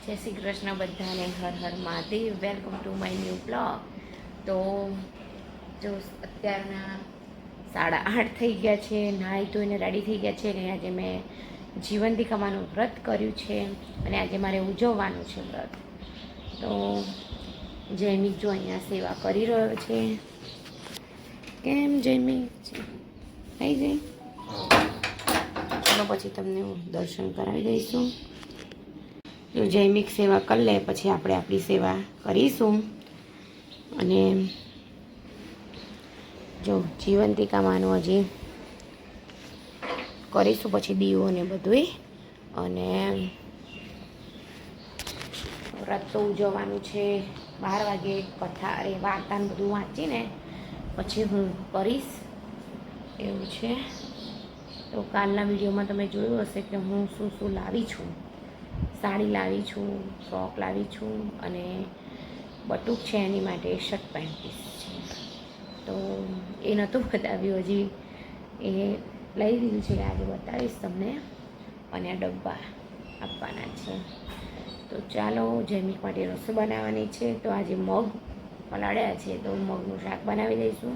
જય શ્રી કૃષ્ણ બધાને, Har Har Mahadev. Welcome to my new blog. તો જો અત્યારના 8:30 થઈ ગયા છે, નાહી ધોઈને રેડી થઈ ગયા છે. અને આજે મેં જીવંતિકામાનું વ્રત કર્યું છે અને આજે મારે ઉજવવાનું છે વ્રત. તો જયમિક જો અહીંયા સેવા કરી રહ્યો છે. કેમ જયમિક થઈ ગઈ? ચલો પછી તમને હું દર્શન કરાવી દઈશું. જો જયમિક સેવા કરી લે પછી આપણે આપણી સેવા કરીશું. અને જો જીવંતિકામાનું હજી કરીશું, પછી દીવો ને બધુંય. અને વ્રત તો ઉજવવાનું છે. 12 વાગે કથા વાર્તાને બધું વાંચીને પછી હું કરીશ એવું છે. તો કાલના વિડીયોમાં તમે જોયું હશે કે હું શું શું લાવી છું. સાડી લાવી છું, ફ્રોક લાવી છું અને બટુક છે એની માટે શર્ટ પેન્ટ પીસ છે. તો એ નહોતું બતાવ્યું હજી, એ લઈ લીધું છે, આજે બતાવીશ તમને. અને આ ડબ્બા આપવાના છે. તો ચાલો, જયમિક માટે રસોઈ બનાવવાની છે. તો આજે મગ પલાળ્યા છે તો મગનું શાક બનાવી દઈશું.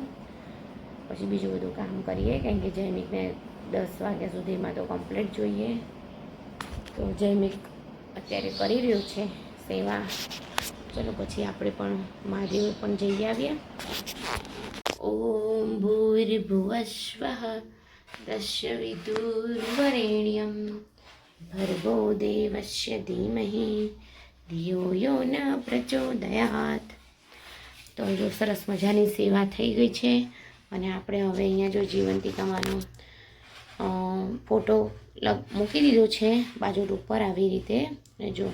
પછી બીજું બધું કામ કરીએ, કારણ કે જયમિકને 10 વાગ્યા સુધીમાં તો કમ્પ્લીટ જોઈએ. તો જયમિક અત્યારે કરી રહ્યું છે સેવા. ચલો પછી આપણે પણ મહાદેવ પણ જઈ આવીએ. ઓમ ભૂર્ભુવસ્વઃ તસ્ય વિદુર્વરેણ્યમ ભર્ગો દેવસ્ય ધીમહિ ધિયો યો ન પ્રચોદયાત. તો જો સરસ મજાની સેવા થઈ ગઈ છે. અને આપણે હવે અહીંયા જો જીવંતિકામાનો ફોટો મૂકી દીધો છે બાજુ ઉપર આવી રીતે. અને જો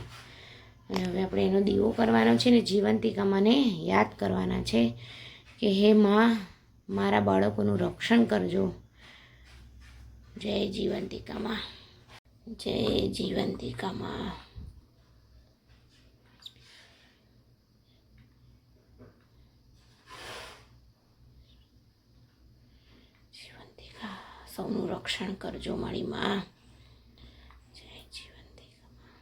અને હવે આપણે એનો દીવો કરવાનો છે ને જીવંતિકામાને યાદ કરવાના છે કે હે માં, મારા બાળકોનું રક્ષણ કરજો. જય જીવંતિકામાં, જય જીવંતિકામાં. જીવંતિકા, સૌનું રક્ષણ કરજો મારી માં. જય જીવંતિકામાં.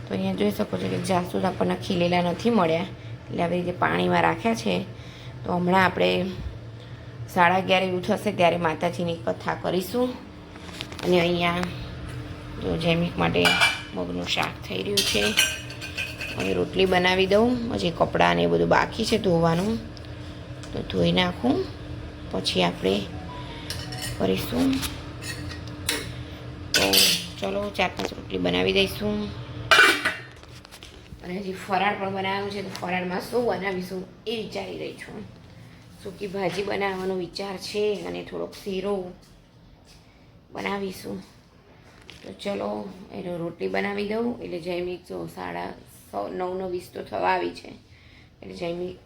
તો અહીંયા જોઈ શકો છો કે જાસૂદ આપણને ખીલેલા નથી મળ્યા, એટલે આવી રીતે પાણીમાં રાખ્યા છે. તો હમણાં આપણે 11:30 એવું થશે ત્યારે માતાજીની કથા કરીશું. અને અહીંયા જો જયમિક માટે મગનું શાક થઈ રહ્યું છે. હવે રોટલી બનાવી દઉં. હજી કપડાં ને એ બધું બાકી છે ધોવાનું, તો ધોઈ નાખું પછી આપણે કરીશું. તો ચલો 4-5 રોટલી બનાવી દઈશું. અને હજી ફરાળ પણ બનાવવાનું છે. તો ફરાળમાં શું બનાવીશું એ વિચારી રહી છું. સૂકી ભાજી બનાવવાનો વિચાર છે અને થોડોક શીરો બનાવીશું. તો ચલો એનો રોટલી બનાવી દઉં. એટલે જયમિક જો 9:20 તો થવા આવી છે. એટલે જયમિક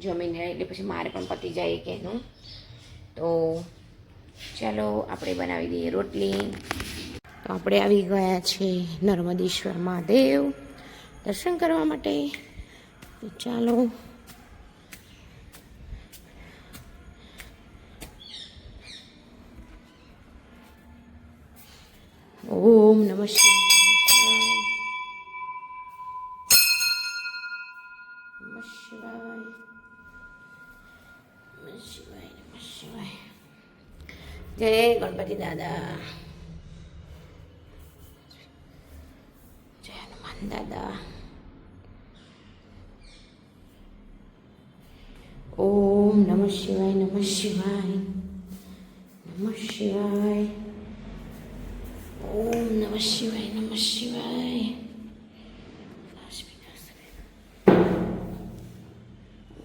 જમીને એટલે પછી મારે પણ પતી જાય કે એનું. તો ચાલો આપણે બનાવી દઈએ રોટલી. તો આપણે આવી ગયા છે નર્મદેશ્વર મહાદેવ દર્શન કરવા માટે. તો ચાલો ઓમ નમઃ શિવાય, નમઃ શિવાય, નમઃ શિવાય. જય ગણપતિ દાદા, જય હનુમાન દાદા. ઓમ નમઃ શિવાય, નમઃ શિવાય, નમઃ શિવાય. ઓમ નમઃ શિવાય, નમઃ શિવાય.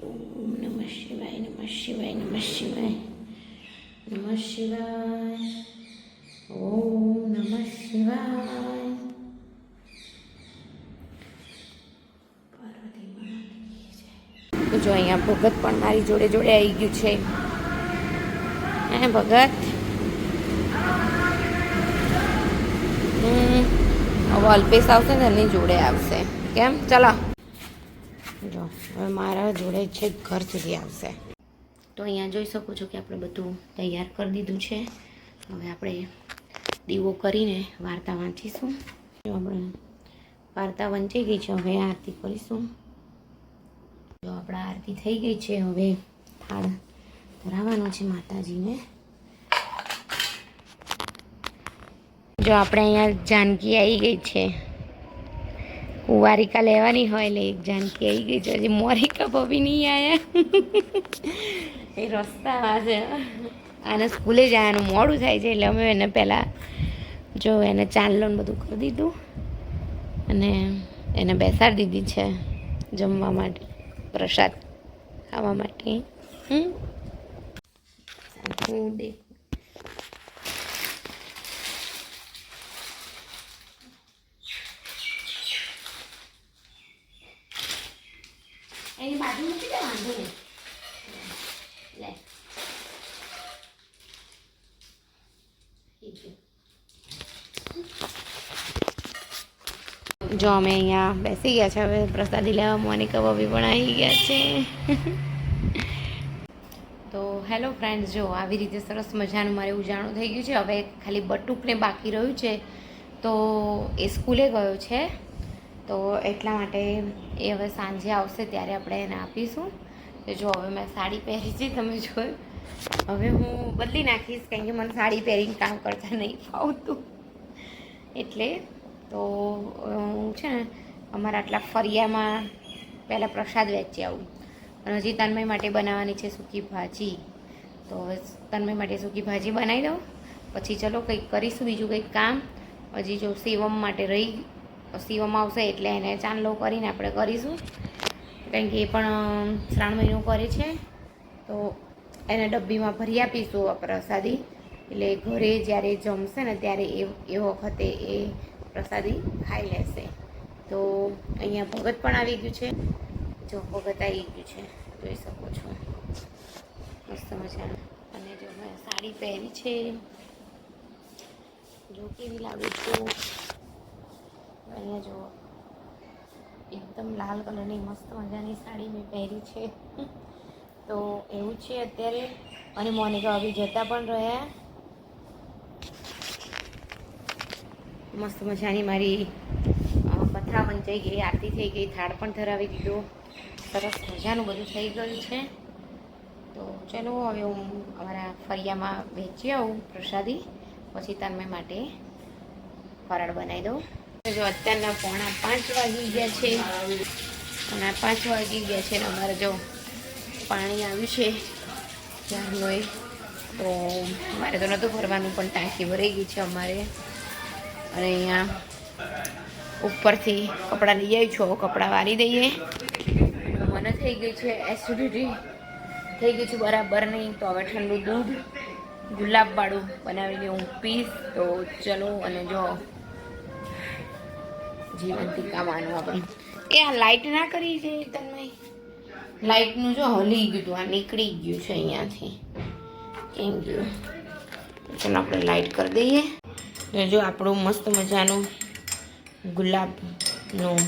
ઓમ નમઃ શિવાય, નમઃ શિવાય, નમઃ શિવાય, નમઃ શિવાય. ઓમ નમઃ શિવાય. તો જો અહીંયા ભગત પણ મારી જોડે જોડે આવી ગયું છે. હે ભગત, હવે અલ્પેશ આવશે ને એની જોડે આવશે. કેમ? ચલો જો હવે મારા જોડે છે ઘર સુધી આવશે. તો અહીંયા જોઈ શકો છો કે આપણે બધું તૈયાર કરી દીધું છે. હવે આપણે દીવો કરીને વાર્તા વાંચીશું. જો આપણે વાર્તા વંચાઈ ગઈ છે, હવે આરતી કરીશું. જો આપણા આરતી થઈ ગઈ છે, હવે થાળ ધરાવવાનો છે માતાજીને. જો આપણે અહીંયા જાનકી આવી ગઈ છે, કુંવારિકા લેવાની હોય એટલે એક જાનકી આવી ગઈ છે. હજી મોરિકા ભાભી નહીં આવ્યા, એ રસ્તામાં છે. આને સ્કૂલે જવાનું મોડું થાય છે એટલે અમે એને પહેલાં જો એને ચાંદલો બધું કરી દીધું અને એને બેસાડી દીધી છે જમવા માટે, પ્રસાદ ખાવા માટે. એની બાજુ મૂકી દે, વાંધો નહીં. લે જો અમે અહીંયા બેસી ગયા છે. હવે પ્રસાદી લેવા મોનિકા ભાભી પણ આવી ગયા છે. તો હેલો ફ્રેન્ડ્સ, જો આવી રીતે સરસ મજાનું મારે ઉજાણું થઈ ગયું છે. હવે ખાલી બટુકને બાકી રહ્યું છે, તો એ સ્કૂલે ગયો છે, તો એટલા માટે એ હવે સાંજે આવશે ત્યારે આપણે એને આપીશું. તો જો હવે મેં સાડી પહેરી છે, તમે જોયું. હવે હું બદલી નાખીશ, કારણ કે મને સાડી પહેરીને કામ કરતા નહીં ફાવતું. એટલે તો હું છે ને અમારા આટલા ફરિયામાં પહેલાં પ્રસાદ વેચી આવું. અને હજી તન્મય માટે બનાવવાની છે સૂકી ભાજી. તો હવે તન્મય માટે સૂકી ભાજી બનાવી દઉં, પછી ચલો કંઈક કરીશું બીજું કંઈક કામ. હજી જો શિવમ માટે રહી, શિવમ આવશે એટલે એને ચાંદલો કરીને આપણે કરીશું, કારણ કે એ પણ શ્રાવણ મહિનો કરે છે. તો એને ડબ્બીમાં ભરી આપીશું આ પ્રસાદી, એટલે ઘરે જ્યારે જમશે ને ત્યારે એ વખતે એ પ્રસાદી ખાઈ લેશે. તો અહીંયા ભગત પણ આવી ગયું છે. જો ભગત આવી ગયું છે, જોઈ શકો છો, મસ્ત મજા. અને જો મેં સાડી પહેરી છે, જો કેવી લાગુ છું. અહીંયા જો એકદમ લાલ કલરની મસ્ત મજાની સાડી મેં પહેરી છે. તો એવું છે અત્યારે. અને મોનિકા ભાભી જતા પણ રહ્યા. મસ્ત મજાની મારી કથા વંચાઈ ગઈ, આરતી થઈ ગઈ, થાળ પણ ધરાવી દીધો, સરસ મજાનું બધું થઈ ગયું છે. તો ચલો હવે હું અમારા ફરિયામાં વેચી આવું પ્રસાદી, પછી તન્મય માટે ફરાળ બનાવી દઉં. જો અત્યારના 4:45 વાગી ગયા છે, 4:45 વાગી ગયા છે. ને અમારે જો પાણી આવ્યું છે ત્યારનું, તો મારે તો નહોતું ભરવાનું, પણ ટાંકી ભરાઈ ગઈ છે અમારે. અને અહીંયા ઉપરથી કપડાં લઈ આવી છું, કપડાં વાળી દઈએ. મને થઈ ગઈ છે એસિડિટી, થઈ ગઈ છે બરાબર નહીં. તો હવે ઠંડુ દૂધ ગુલાબવાળું બનાવીને હું પીશ. તો ચલો. અને જો જીવંતિકા માનું આપણે એ આ લાઇટ ના કરી છે તન્મય, લાઇટનું જો હલી ગયું, આ નીકળી ગયું છે અહીંયાથી, કેમ ગયું. ચાલો આપણે લાઇટ કરી દઈએ. જો આપણું મસ્ત મજાનું ગુલાબનું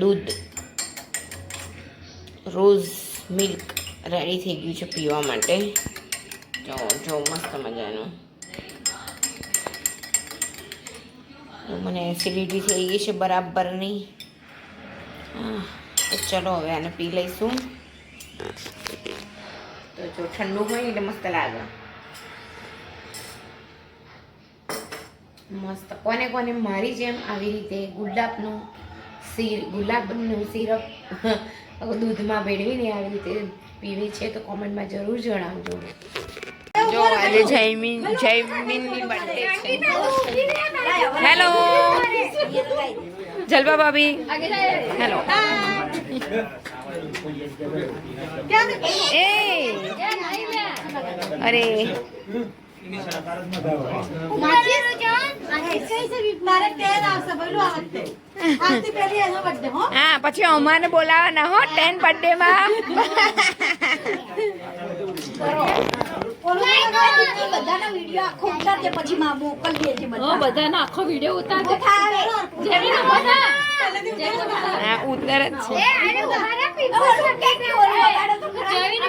દૂધ રોઝ મિલ્ક રેડી થઈ ગયું છે પીવા માટે. જો મસ્ત મજાનું. મને એસિડિટી થઈ ગઈ છે બરાબરની. તો ચલો હવે આને પી લઈશું. તો જો ઠંડુ હોય એટલે મસ્ત લાગે, મસ્ત. કોને કોને મારી જેમ આવી રીતે ગુલાબનું સિરપ દૂધમાં ભેળવીને આવી રીતે પીવી છે તો કોમેન્ટમાં જરૂર જણાવજો. જો આજે જયમીનની બર્થડે છે. હેલો જલપા ભાભી, હેલો. એ અરે હા, પછી અમારે બોલાવાના હો 10 બર્થડે માં. બધાનો વિડિયો આખો ઉતારજે પછી માં મોકલજે છે બધા. બધાનો આખો વિડિયો ઉતારજે. થાય જેવી ને બધા હા ઉતર જ છે અરે ઉભા કેક ઓરી વગાડો તો ખરા. જેવી ને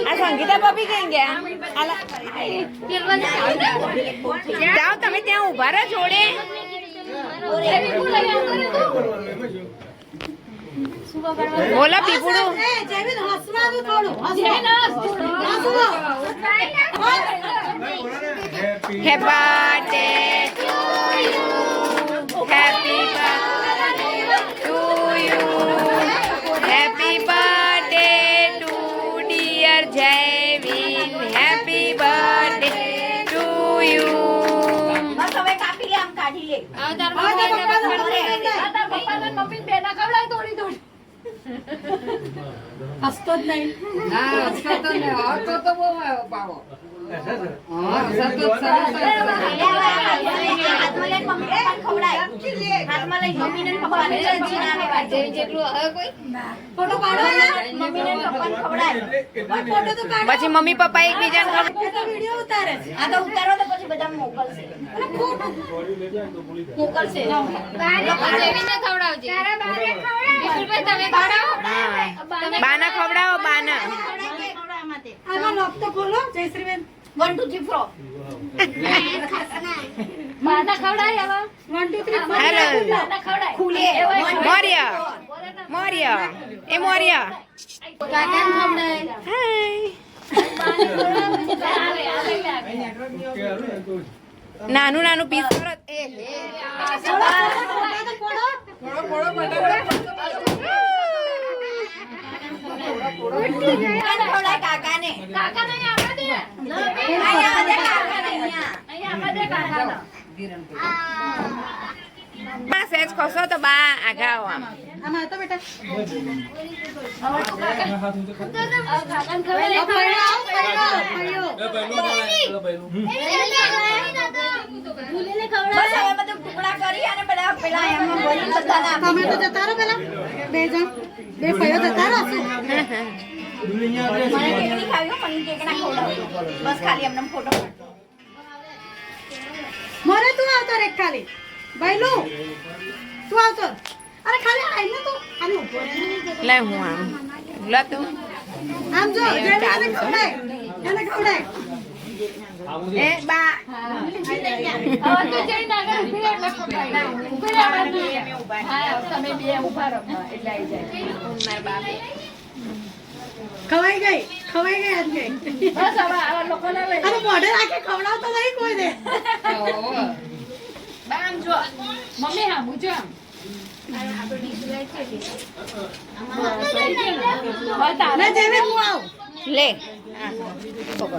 આ સંગીતા ભાભી કઈ ગયા જાઓ તમે ત્યાં ઉભા રહો જોડે બોલો પીપુડું જેવી હસવાનું થોડું happy birthday to you happy to you happy birthday to dear Jayvin happy birthday to you બસ હવે કાપી લે આમ કાઢી લે. હસતો જ નહીં. હાથમાં લઈને મમ્મી પપ્પાને ખવડાય. હાથમાં લઈને મમ્મીને ને પપ્પાને જીનાને વાંચે. ફોટો પાડો ને મમ્મીને ને પપ્પાને ખવડાય. પણ ફોટો તો કાઢો. પછી મમ્મી પપ્પા એકબીજાને ખબર વિડિયો ઉતારે છે. આ તો ઉતારો તો પછી બધા મોકલશે. મોકલશે. જેવીને ખવડાવજે. વિપુલભાઈ તમે ખવડાવો. બાના ખવડાવો બાના આમાં લોક તો ખોલો જયશ્રીબેન. 1 2 3 4. માતા ખવડાય હવે. 1 2 3 4. હેલો માતા ખવડાય. ખુલે. મોર્ય મોર્ય એ મોર્ય કાકાને ખવડાય. હાય આવે આવે આવે. નાનું નાનું પીસ કરો એ ખવડાય કાકાને. કાકા નહીં આપવા દે. અહીંયા દે કાકાને અહીંયા. અહીંયા આપવા દે કાકાને. બા સેજ ખસો તો બા આગા આવો આમ આમાં તો બેટા. કાકાને ખવડાય. બસ હવે બધું ટુકડા કરી અને બધા પેલા એમાં ભરી બધાને આપી તમે તો જતા રહો પેલા બે જણ બે ભાઈઓ જતા રહો મને કેક નહીં ખાવી હો, મને કેક ના ખવડાવજો. બસ ખાલી એમને ફોટો પાડજો. મોરે તું આવતો રે ખાલી ભાઈલું તું આવતો અરે ખાલી આઈને તું આને ઉભો રહે. લે હું આમ લે તું આમ જો એ જેને ચાલુ એને છે. ખવડાય એને ખવડાય એ બા હવે તો જઈને આગળ ઊભી રહે એટલે ખવડાય. ઊભી રહે બાજુ. હા તમે બે ઊભા રહો એટલે આવી જાય. ખવાઈ ગઈ આજ ગઈ બસ હવે આવા લોકોને લઈ અરે મોઢે રાખે ખવડાવતો નહીં કોઈ દે આમ જો મમ્મી હા મુજો આમ લે જેને હું આવ લે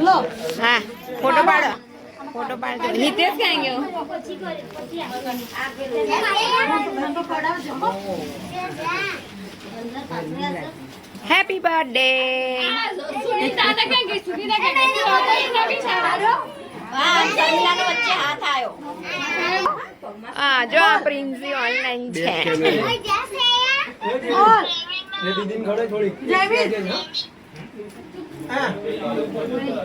લો હા ફોટો પાડો ફોટો પાડજો હિતેશ ક્યાં ગયો હેપી બર્થડે સુનીતા ક્યાં ગઈ? સુનીતા ક્યાં ગઈ? સુનીતા બી સારા. હા શર્મિલાનો વચ્ચે હાથ આવ્યો. હા જો આ પ્રિન્સી ઓનલાઈન છે ઓર દીદીને ખવડાય થોડી જેવી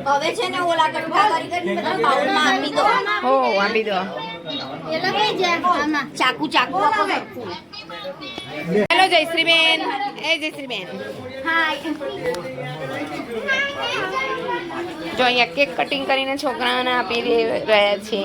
હવે છે ને ઓલા કટકા કરી કરીને બધા બાઉલમાં આપી દો. હો આપી દો ચાકુ ચાકુ આપો સરખું. હેલો જયશ્રીબેન એ જયશ્રીબેન હાય. જો અહીંયા કેક કટિંગ કરીને છોકરાઓને આપી રહ્યા છે